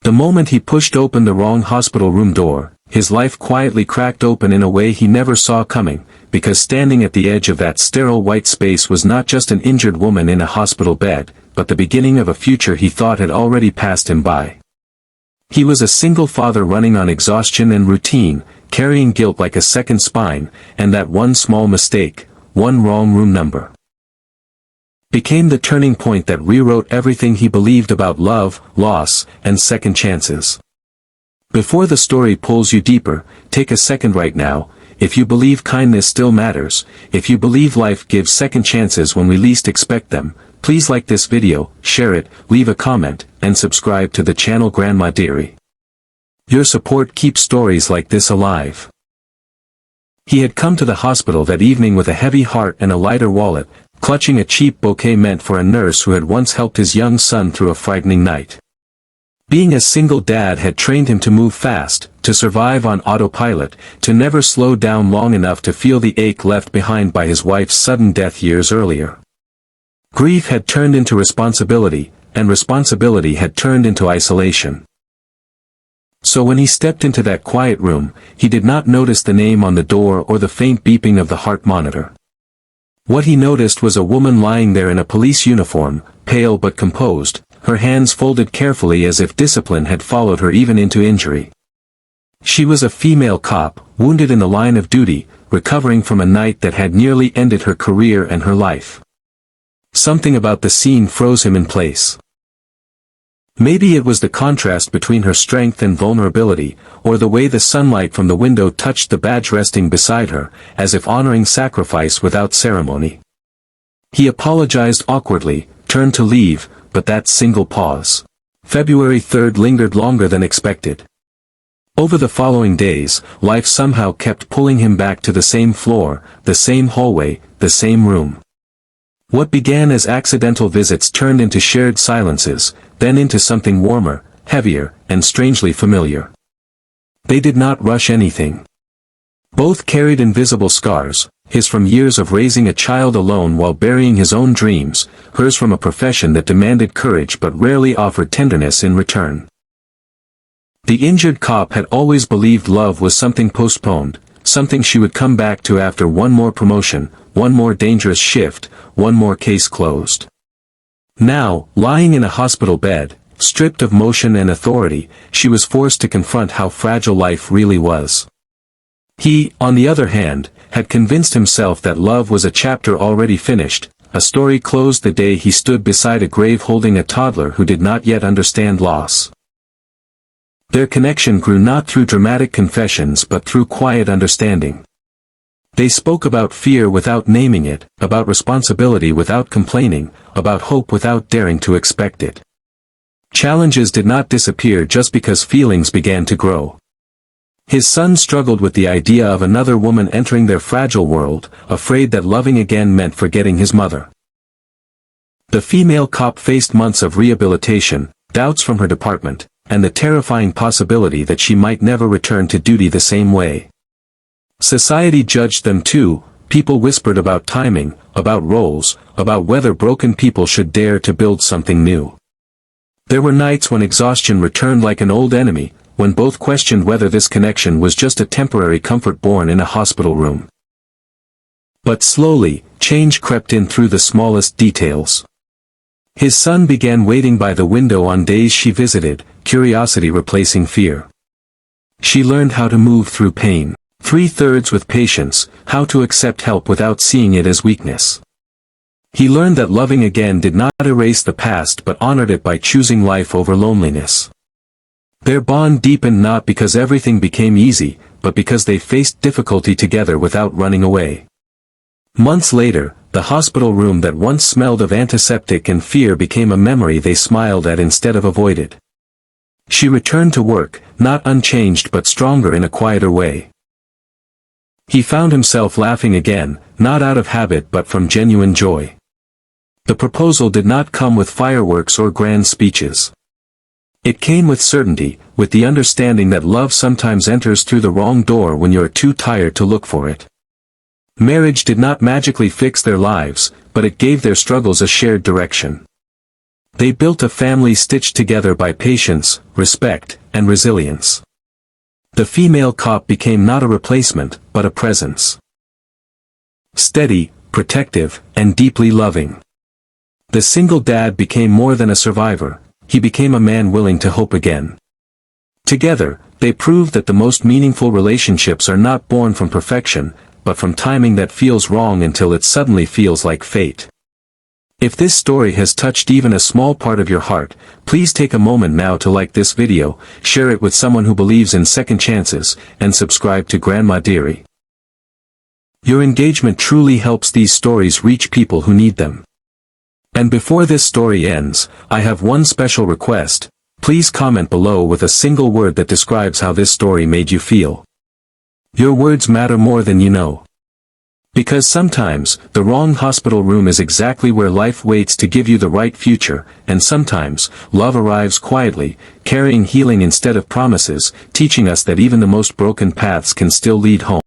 The moment he pushed open the wrong hospital room door, his life quietly cracked open in a way he never saw coming, because standing at the edge of that sterile white space was not just an injured woman in a hospital bed, but the beginning of a future he thought had already passed him by. He was a single father running on exhaustion and routine, carrying guilt like a second spine, and that one small mistake, one wrong room number, became the turning point that rewrote everything he believed about love, loss, and second chances. Before the story pulls you deeper, take a second right now. If you believe kindness still matters, if you believe life gives second chances when we least expect them, please like this video, share it, leave a comment, and subscribe to the channel Grandma Dearie. Your support keeps stories like this alive. He had come to the hospital that evening with a heavy heart and a lighter wallet, clutching a cheap bouquet meant for a nurse who had once helped his young son through a frightening night. Being a single dad had trained him to move fast, to survive on autopilot, to never slow down long enough to feel the ache left behind by his wife's sudden death years earlier. Grief had turned into responsibility, and responsibility had turned into isolation. So when he stepped into that quiet room, he did not notice the name on the door or the faint beeping of the heart monitor. What he noticed was a woman lying there in a police uniform, pale but composed, her hands folded carefully as if discipline had followed her even into injury. She was a female cop, wounded in the line of duty, recovering from a night that had nearly ended her career and her life. Something about the scene froze him in place. Maybe it was the contrast between her strength and vulnerability, or the way the sunlight from the window touched the badge resting beside her, as if honoring sacrifice without ceremony. He apologized awkwardly, turned to leave, but that single pause. February 3rd lingered longer than expected. Over the following days, life somehow kept pulling him back to the same floor, the same hallway, the same room. What began as accidental visits turned into shared silences, then into something warmer, heavier, and strangely familiar. They did not rush anything. Both carried invisible scars, his from years of raising a child alone while burying his own dreams, hers from a profession that demanded courage but rarely offered tenderness in return. The injured cop had always believed love was something postponed, something she would come back to after one more promotion, one more dangerous shift, one more case closed. Now, lying in a hospital bed, stripped of motion and authority, she was forced to confront how fragile life really was. He, on the other hand, had convinced himself that love was a chapter already finished, a story closed the day he stood beside a grave holding a toddler who did not yet understand loss. Their connection grew not through dramatic confessions but through quiet understanding. They spoke about fear without naming it, about responsibility without complaining, about hope without daring to expect it. Challenges did not disappear just because feelings began to grow. His son struggled with the idea of another woman entering their fragile world, afraid that loving again meant forgetting his mother. The female cop faced months of rehabilitation, doubts from her department, and the terrifying possibility that she might never return to duty the same way. Society judged them too. People whispered about timing, about roles, about whether broken people should dare to build something new. There were nights when exhaustion returned like an old enemy, when both questioned whether this connection was just a temporary comfort born in a hospital room. But slowly, change crept in through the smallest details. His son began waiting by the window on days she visited, curiosity replacing fear. She learned how to move through pain. 3/3 with patience, how to accept help without seeing it as weakness. He learned that loving again did not erase the past but honored it by choosing life over loneliness. Their bond deepened not because everything became easy, but because they faced difficulty together without running away. Months later, the hospital room that once smelled of antiseptic and fear became a memory they smiled at instead of avoided. She returned to work, not unchanged but stronger in a quieter way. He found himself laughing again, not out of habit but from genuine joy. The proposal did not come with fireworks or grand speeches. It came with certainty, with the understanding that love sometimes enters through the wrong door when you're too tired to look for it. Marriage did not magically fix their lives, but it gave their struggles a shared direction. They built a family stitched together by patience, respect, and resilience. The female cop became not a replacement, but a presence. Steady, protective, and deeply loving. The single dad became more than a survivor, he became a man willing to hope again. Together, they proved that the most meaningful relationships are not born from perfection, but from timing that feels wrong until it suddenly feels like fate. If this story has touched even a small part of your heart, please take a moment now to like this video, share it with someone who believes in second chances, and subscribe to Grandma Dearie. Your engagement truly helps these stories reach people who need them. And before this story ends, I have one special request. Please comment below with a single word that describes how this story made you feel. Your words matter more than you know. Because sometimes, the wrong hospital room is exactly where life waits to give you the right future, and sometimes, love arrives quietly, carrying healing instead of promises, teaching us that even the most broken paths can still lead home.